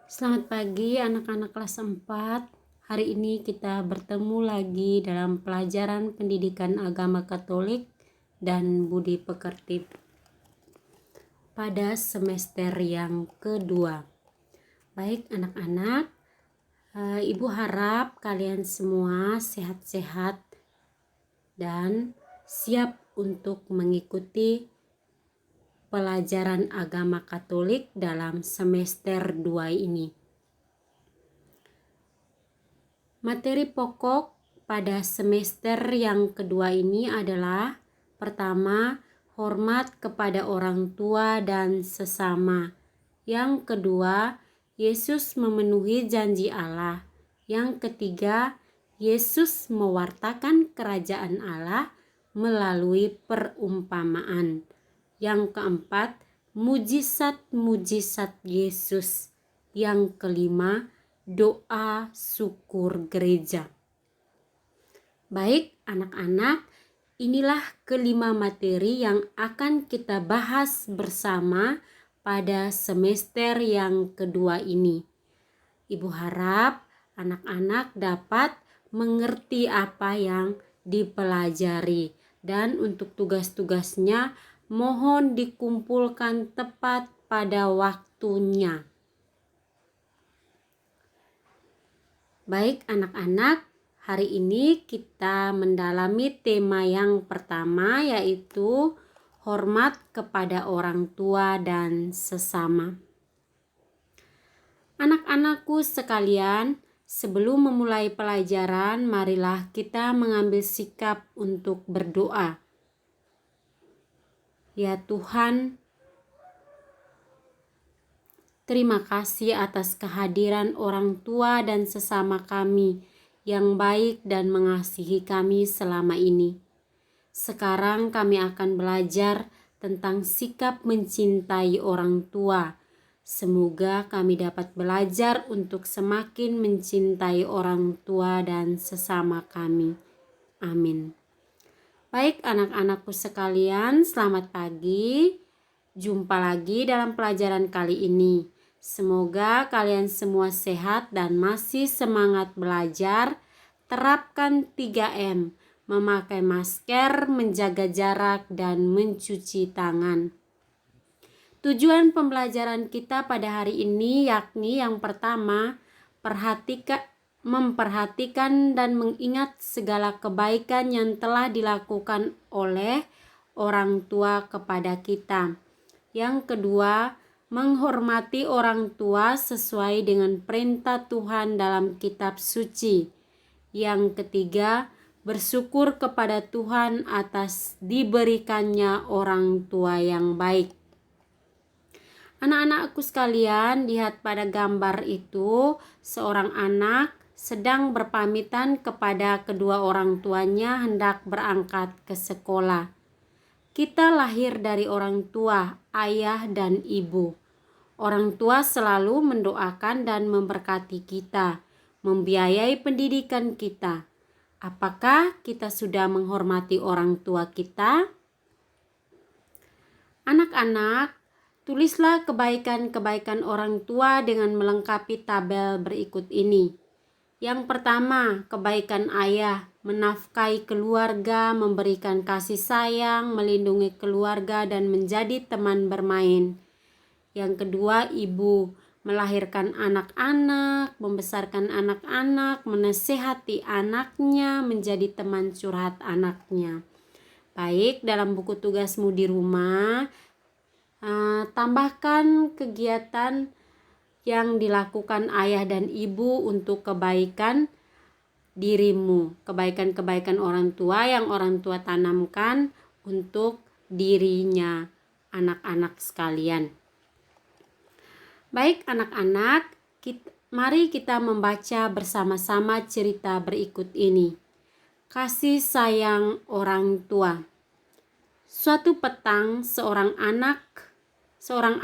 Selamat pagi anak-anak kelas 4. Hari ini kita bertemu lagi dalam pelajaran pendidikan agama Katolik dan budi pekerti pada semester yang kedua. Baik anak-anak, Ibu harap kalian semua sehat-sehat dan siap untuk mengikuti pelajaran agama Katolik dalam semester 2 ini. Materi pokok pada semester yang kedua ini adalah pertama, hormat kepada orang tua dan sesama. Yang kedua, Yesus memenuhi janji Allah. Yang ketiga, Yesus mewartakan kerajaan Allah melalui perumpamaan. Yang keempat, mujizat-mujizat Yesus. Yang kelima, doa syukur gereja. Baik anak-anak, inilah kelima materi yang akan kita bahas bersama pada semester yang kedua ini. Ibu harap anak-anak dapat mengerti apa yang dipelajari, dan untuk tugas-tugasnya mohon dikumpulkan tepat pada waktunya. Baik anak-anak, hari ini kita mendalami tema yang pertama, yaitu hormat kepada orang tua dan sesama. Anak-anakku sekalian, sebelum memulai pelajaran, marilah kita mengambil sikap untuk berdoa. Ya Tuhan, terima kasih atas kehadiran orang tua dan sesama kami yang baik dan mengasihi kami selama ini. Sekarang kami akan belajar tentang sikap mencintai orang tua. Semoga kami dapat belajar untuk semakin mencintai orang tua dan sesama kami. Amin. Baik anak-anakku sekalian, selamat pagi. Jumpa lagi dalam pelajaran kali ini. Semoga kalian semua sehat dan masih semangat belajar. Terapkan 3M, memakai masker, menjaga jarak, dan mencuci tangan. Tujuan pembelajaran kita pada hari ini yakni yang pertama, memperhatikan dan mengingat segala kebaikan yang telah dilakukan oleh orang tua kepada kita. Yang kedua, menghormati orang tua sesuai dengan perintah Tuhan dalam kitab suci. Yang ketiga, bersyukur kepada Tuhan atas diberikannya orang tua yang baik. Anak-anakku sekalian, lihat pada gambar itu, seorang anak sedang berpamitan kepada kedua orang tuanya hendak berangkat ke sekolah. Kita lahir dari orang tua, ayah dan ibu. Orang tua selalu mendoakan dan memberkati kita, membiayai pendidikan kita. Apakah kita sudah menghormati orang tua kita? Anak-anak, tulislah kebaikan-kebaikan orang tua dengan melengkapi tabel berikut ini. Yang pertama, kebaikan ayah, menafkahi keluarga, memberikan kasih sayang, melindungi keluarga, dan menjadi teman bermain. Yang kedua, ibu, melahirkan anak-anak, membesarkan anak-anak, menasehati anaknya, menjadi teman curhat anaknya. Baik, dalam buku tugasmu di rumah, tambahkan kegiatan yang dilakukan ayah dan ibu untuk kebaikan dirimu, kebaikan-kebaikan orang tua yang orang tua tanamkan untuk dirinya, anak-anak sekalian. Baik anak-anak, mari kita membaca bersama-sama cerita berikut ini. Kasih sayang orang tua. Suatu petang, seorang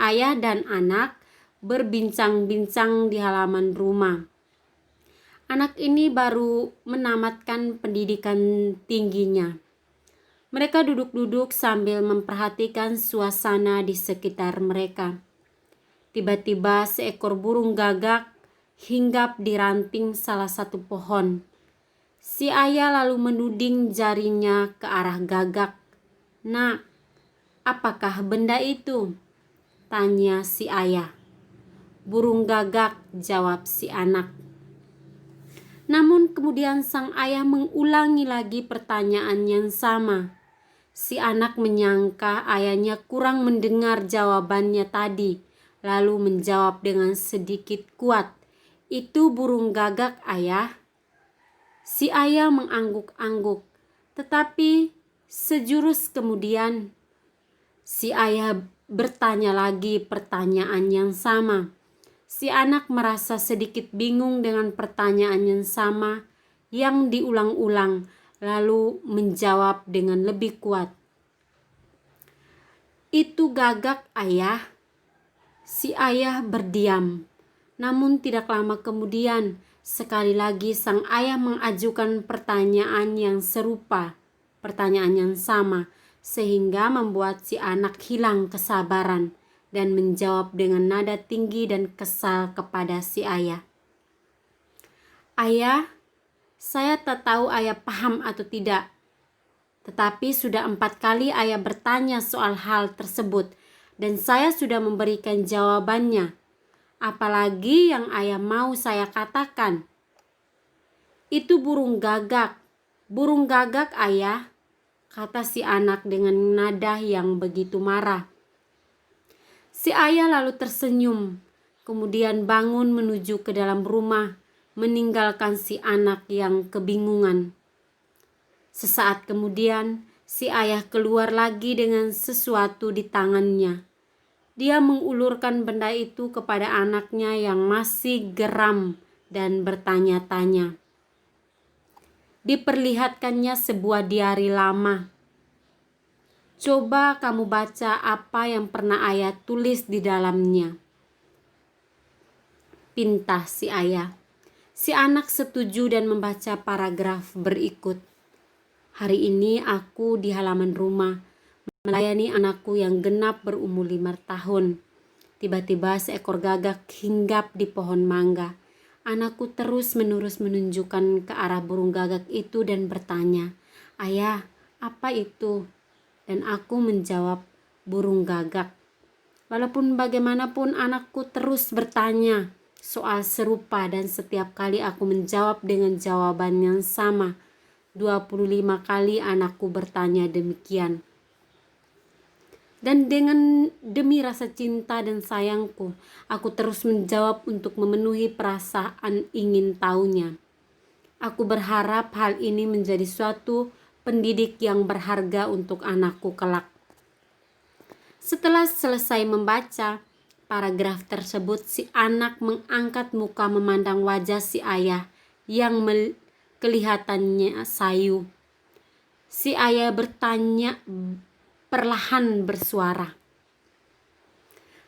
ayah dan anak berbincang-bincang di halaman rumah. Anak ini baru menamatkan pendidikan tingginya. Mereka duduk-duduk sambil memperhatikan suasana di sekitar mereka. Tiba-tiba seekor burung gagak hinggap di ranting salah satu pohon. Si ayah lalu menuding jarinya ke arah gagak. "Nak, apakah benda itu?" tanya si ayah. "Burung gagak," jawab si anak. Namun kemudian sang ayah mengulangi lagi pertanyaan yang sama. Si anak menyangka ayahnya kurang mendengar jawabannya tadi, lalu menjawab dengan sedikit kuat, "Itu burung gagak, ayah." Si ayah mengangguk-angguk, tetapi sejurus kemudian si ayah bertanya lagi pertanyaan yang sama. Si anak merasa sedikit bingung dengan pertanyaan yang sama yang diulang-ulang, lalu menjawab dengan lebih kuat, "Itu gagak, ayah." Si ayah berdiam. Namun tidak lama kemudian, sekali lagi sang ayah mengajukan pertanyaan yang serupa, pertanyaan yang sama, sehingga membuat si anak hilang kesabaran dan menjawab dengan nada tinggi dan kesal kepada si ayah, "Ayah, saya tak tahu ayah paham atau tidak. Tetapi sudah 4 kali ayah bertanya soal hal tersebut dan saya sudah memberikan jawabannya. Apalagi yang ayah mau saya katakan?" "Itu burung gagak. Burung gagak, ayah," kata si anak dengan nada yang begitu marah. Si ayah lalu tersenyum, kemudian bangun menuju ke dalam rumah, meninggalkan si anak yang kebingungan. Sesaat kemudian, si ayah keluar lagi dengan sesuatu di tangannya. Dia mengulurkan benda itu kepada anaknya yang masih geram dan bertanya-tanya. Diperlihatkannya sebuah diari lama. "Coba kamu baca apa yang pernah ayah tulis di dalamnya," pinta si ayah. Si anak setuju dan membaca paragraf berikut. "Hari ini aku di halaman rumah melayani anakku yang genap berumur 5 tahun. Tiba-tiba seekor gagak hinggap di pohon mangga. Anakku terus-menerus menunjukkan ke arah burung gagak itu dan bertanya, 'Ayah, apa itu?' Dan aku menjawab, 'Burung gagak.' Walaupun bagaimanapun anakku terus bertanya soal serupa dan setiap kali aku menjawab dengan jawaban yang sama. 25 kali anakku bertanya demikian. Dan demi rasa cinta dan sayangku, aku terus menjawab untuk memenuhi perasaan ingin tahunya. Aku berharap hal ini menjadi suatu pendidik yang berharga untuk anakku kelak." Setelah selesai membaca paragraf tersebut, si anak mengangkat muka memandang wajah si ayah yang kelihatannya sayu. Si ayah bertanya perlahan bersuara,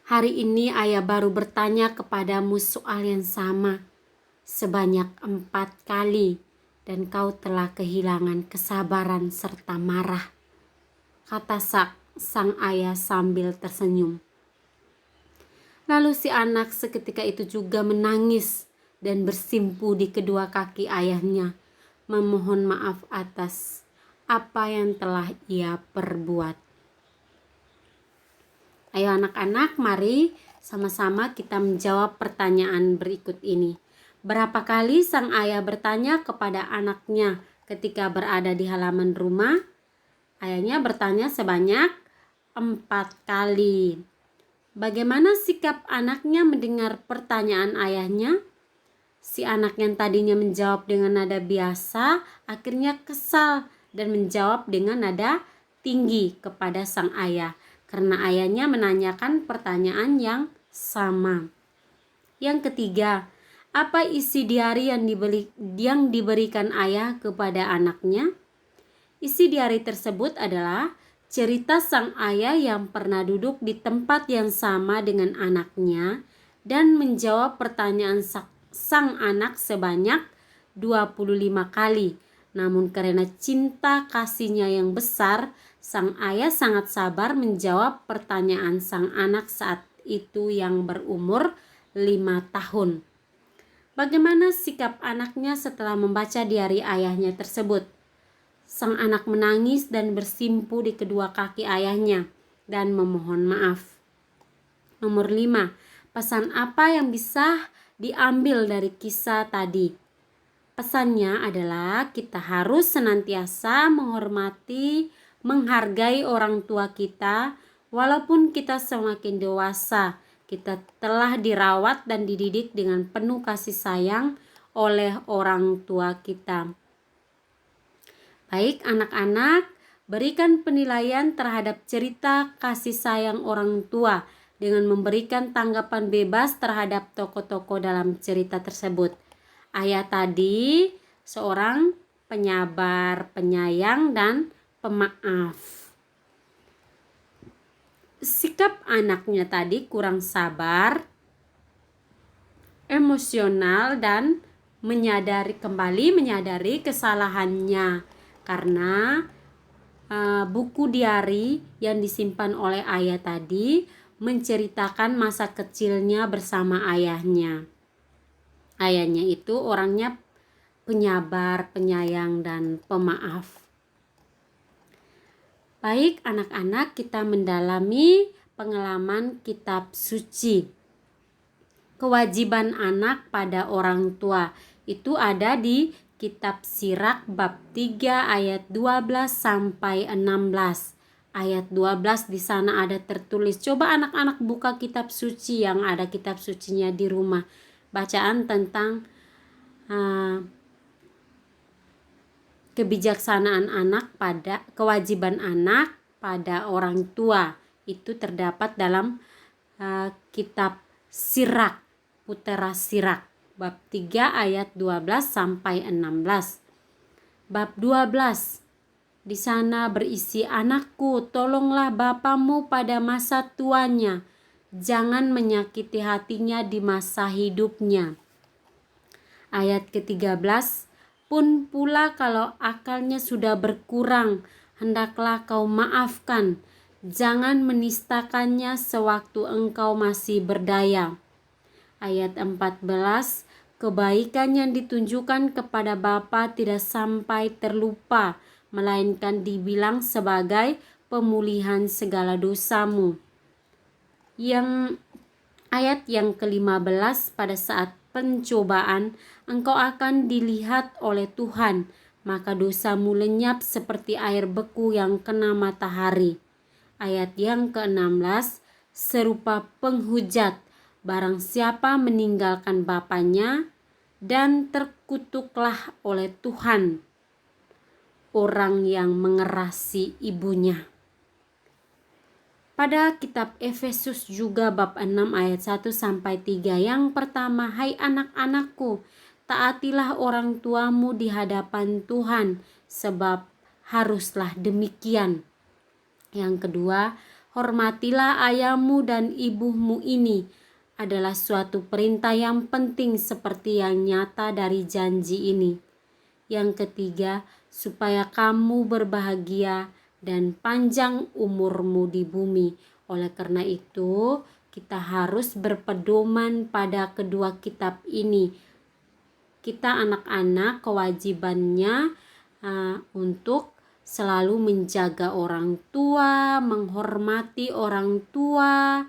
"Hari ini ayah baru bertanya kepadamu soal yang sama sebanyak 4 kali dan kau telah kehilangan kesabaran serta marah," kata sang ayah sambil tersenyum. Lalu si anak seketika itu juga menangis dan bersimpu di kedua kaki ayahnya, memohon maaf atas apa yang telah ia perbuat. Ayo anak-anak, mari sama-sama kita menjawab pertanyaan berikut ini. Berapa kali sang ayah bertanya kepada anaknya ketika berada di halaman rumah? Ayahnya bertanya sebanyak 4 kali. Bagaimana sikap anaknya mendengar pertanyaan ayahnya? Si anak yang tadinya menjawab dengan nada biasa akhirnya kesal dan menjawab dengan nada tinggi kepada sang ayah karena ayahnya menanyakan pertanyaan yang sama. Yang ketiga, apa isi diari yang diberikan ayah kepada anaknya? Isi diari tersebut adalah cerita sang ayah yang pernah duduk di tempat yang sama dengan anaknya dan menjawab pertanyaan sang anak sebanyak 25 kali. Namun karena cinta kasihnya yang besar, sang ayah sangat sabar menjawab pertanyaan sang anak saat itu yang berumur 5 tahun. Bagaimana sikap anaknya setelah membaca diari ayahnya tersebut? Sang anak menangis dan bersimpu di kedua kaki ayahnya dan memohon maaf. Nomor 5, pesan apa yang bisa diambil dari kisah tadi? Pesannya adalah kita harus senantiasa menghormati, menghargai orang tua kita, walaupun kita semakin dewasa. Kita telah dirawat dan dididik dengan penuh kasih sayang oleh orang tua kita. Baik anak-anak, berikan penilaian terhadap cerita kasih sayang orang tua dengan memberikan tanggapan bebas terhadap tokoh-tokoh dalam cerita tersebut. Ayah tadi seorang penyabar, penyayang, dan pemaaf. Sikap anaknya tadi kurang sabar, emosional, dan menyadari kesalahannya karena buku diari yang disimpan oleh ayah tadi menceritakan masa kecilnya bersama ayahnya. Ayahnya itu orangnya penyabar, penyayang, dan pemaaf. Baik anak-anak, kita mendalami pengalaman kitab suci. Kewajiban anak pada orang tua itu ada di kitab Sirak bab 3 ayat 12 sampai 16. Ayat 12 di sana ada tertulis. Coba anak-anak buka kitab suci yang ada kitab sucinya di rumah. Bacaan tentang kebijaksanaan anak pada kewajiban anak pada orang tua itu terdapat dalam kitab Sirak, Putera Sirak bab 3 ayat 12 sampai 16. Bab 12 di sana berisi, anakku, tolonglah bapamu pada masa tuanya, jangan menyakiti hatinya di masa hidupnya. Ayat ke-13, pun pula kalau akalnya sudah berkurang, hendaklah kau maafkan, jangan menistakannya sewaktu engkau masih berdaya. Ayat 14, kebaikan yang ditunjukkan kepada Bapa tidak sampai terlupa, melainkan dibilang sebagai pemulihan segala dosamu. Ayat yang ke-15, pada saat pencobaan engkau akan dilihat oleh Tuhan, maka dosamu lenyap seperti air beku yang kena matahari. Ayat yang ke-16, serupa penghujat, barang siapa meninggalkan bapanya, dan terkutuklah oleh Tuhan orang yang mengerasi ibunya. Pada kitab Efesus juga bab 6 ayat 1 sampai 3. Yang pertama, hai anak-anakku, taatilah orang tuamu di hadapan Tuhan, sebab haruslah demikian. Yang kedua, hormatilah ayahmu dan ibumu, ini adalah suatu perintah yang penting seperti yang nyata dari janji ini. Yang ketiga, supaya kamu berbahagia dan panjang umurmu di bumi. Oleh karena itu, kita harus berpedoman pada kedua kitab ini. Kita anak-anak kewajibannya untuk selalu menjaga orang tua, menghormati orang tua,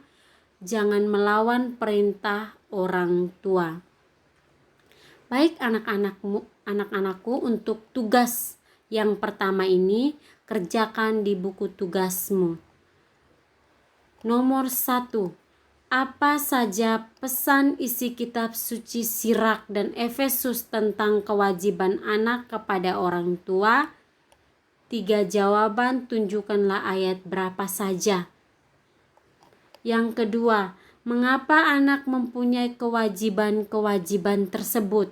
jangan melawan perintah orang tua. Baik anak-anakku, untuk tugas yang pertama ini, kerjakan di buku tugasmu. Nomor 1. Apa saja pesan isi kitab suci Sirak dan Efesus tentang kewajiban anak kepada orang tua? 3 jawaban, tunjukkanlah ayat berapa saja. Yang kedua, mengapa anak mempunyai kewajiban-kewajiban tersebut?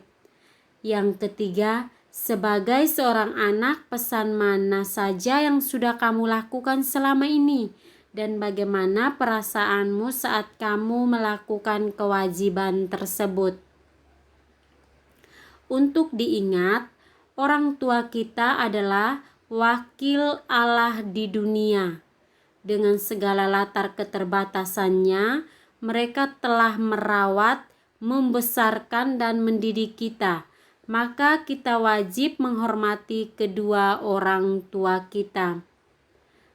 Yang ketiga, sebagai seorang anak, pesan mana saja yang sudah kamu lakukan selama ini, dan bagaimana perasaanmu saat kamu melakukan kewajiban tersebut? Untuk diingat, orang tua kita adalah wakil Allah di dunia. Dengan segala latar keterbatasannya, Mereka telah merawat, membesarkan, dan mendidik kita. Maka kita wajib menghormati kedua orang tua kita.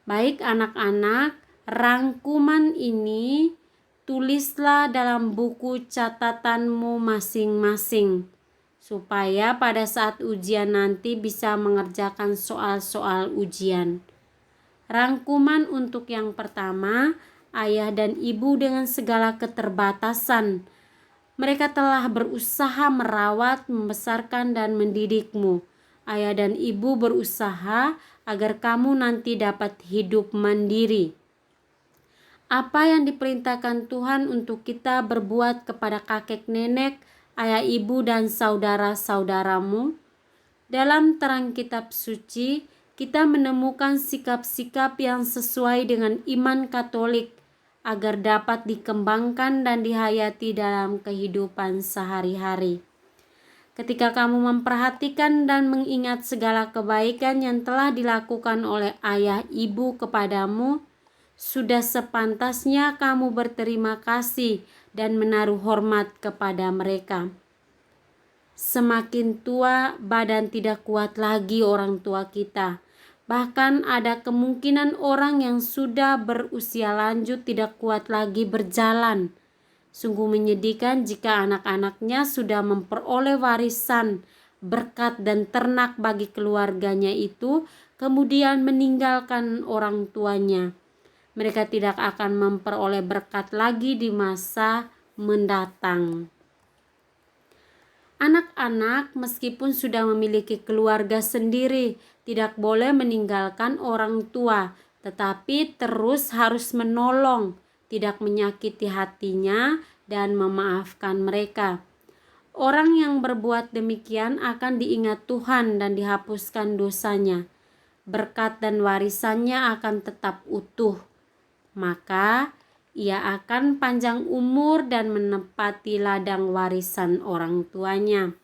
Baik anak-anak, rangkuman ini tulislah dalam buku catatanmu masing-masing, supaya pada saat ujian nanti bisa mengerjakan soal-soal ujian. Rangkuman untuk yang pertama, ayah dan ibu dengan segala keterbatasan, mereka telah berusaha merawat, membesarkan, dan mendidikmu. Ayah dan ibu berusaha agar kamu nanti dapat hidup mandiri. Apa yang diperintahkan Tuhan untuk kita berbuat kepada kakek nenek, ayah ibu, dan saudara-saudaramu? Dalam terang kitab suci, kita menemukan sikap-sikap yang sesuai dengan iman Katolik agar dapat dikembangkan dan dihayati dalam kehidupan sehari-hari. Ketika kamu memperhatikan dan mengingat segala kebaikan yang telah dilakukan oleh ayah ibu kepadamu, sudah sepantasnya kamu berterima kasih dan menaruh hormat kepada mereka. Semakin tua, badan tidak kuat lagi orang tua kita. Bahkan ada kemungkinan orang yang sudah berusia lanjut tidak kuat lagi berjalan. Sungguh menyedihkan jika anak-anaknya sudah memperoleh warisan, berkat dan ternak bagi keluarganya itu, kemudian meninggalkan orang tuanya. Mereka tidak akan memperoleh berkat lagi di masa mendatang. Anak-anak meskipun sudah memiliki keluarga sendiri, tidak boleh meninggalkan orang tua, tetapi terus harus menolong, tidak menyakiti hatinya, dan memaafkan mereka. Orang yang berbuat demikian akan diingat Tuhan dan dihapuskan dosanya. Berkat dan warisannya akan tetap utuh. Maka ia akan panjang umur dan menempati ladang warisan orang tuanya.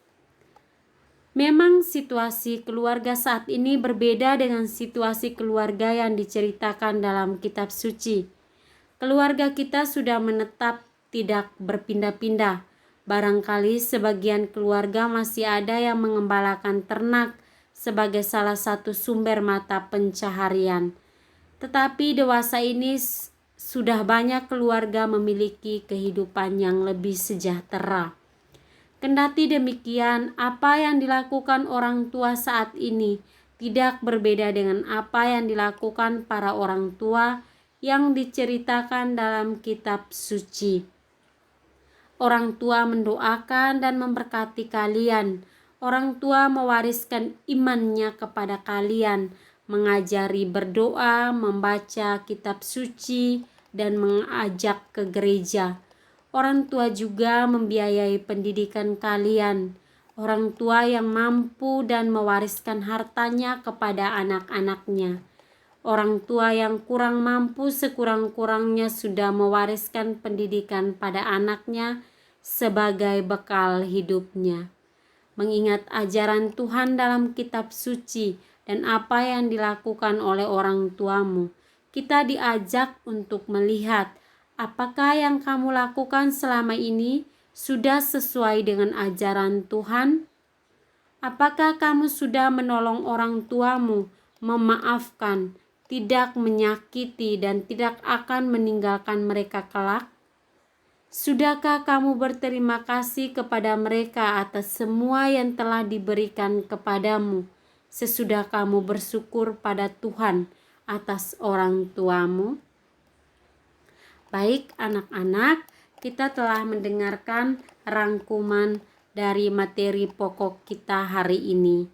Memang situasi keluarga saat ini berbeda dengan situasi keluarga yang diceritakan dalam kitab suci. Keluarga kita sudah menetap, tidak berpindah-pindah. Barangkali sebagian keluarga masih ada yang mengembalakan ternak sebagai salah satu sumber mata pencaharian. Tetapi dewasa ini sudah banyak keluarga memiliki kehidupan yang lebih sejahtera. Kendati demikian, apa yang dilakukan orang tua saat ini tidak berbeda dengan apa yang dilakukan para orang tua yang diceritakan dalam kitab suci. Orang tua mendoakan dan memberkati kalian. Orang tua mewariskan imannya kepada kalian, mengajari berdoa, membaca kitab suci, dan mengajak ke gereja. Orang tua juga membiayai pendidikan kalian. Orang tua yang mampu dan mewariskan hartanya kepada anak-anaknya. Orang tua yang kurang mampu sekurang-kurangnya sudah mewariskan pendidikan pada anaknya sebagai bekal hidupnya. Mengingat ajaran Tuhan dalam kitab suci dan apa yang dilakukan oleh orang tuamu, kita diajak untuk melihat apakah yang kamu lakukan selama ini sudah sesuai dengan ajaran Tuhan? Apakah kamu sudah menolong orang tuamu, memaafkan, tidak menyakiti, dan tidak akan meninggalkan mereka kelak? Sudahkah kamu berterima kasih kepada mereka atas semua yang telah diberikan kepadamu, sesudah kamu bersyukur pada Tuhan atas orang tuamu? Baik anak-anak, kita telah mendengarkan rangkuman dari materi pokok kita hari ini.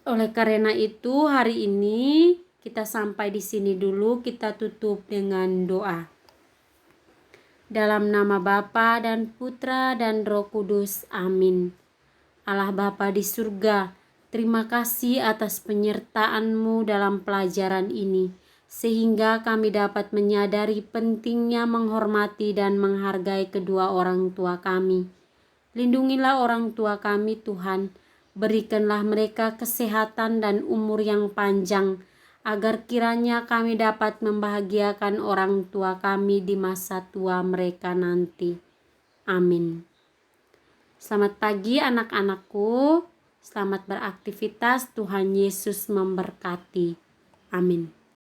Oleh karena itu, hari ini kita sampai di sini dulu, kita tutup dengan doa. Dalam nama Bapa dan Putra dan Roh Kudus, amin. Allah Bapa di surga, terima kasih atas penyertaan-Mu dalam pelajaran ini, sehingga kami dapat menyadari pentingnya menghormati dan menghargai kedua orang tua kami. Lindungilah orang tua kami Tuhan, berikanlah mereka kesehatan dan umur yang panjang, agar kiranya kami dapat membahagiakan orang tua kami di masa tua mereka nanti. Amin. Selamat pagi anak-anakku, selamat beraktivitas, Tuhan Yesus memberkati. Amin.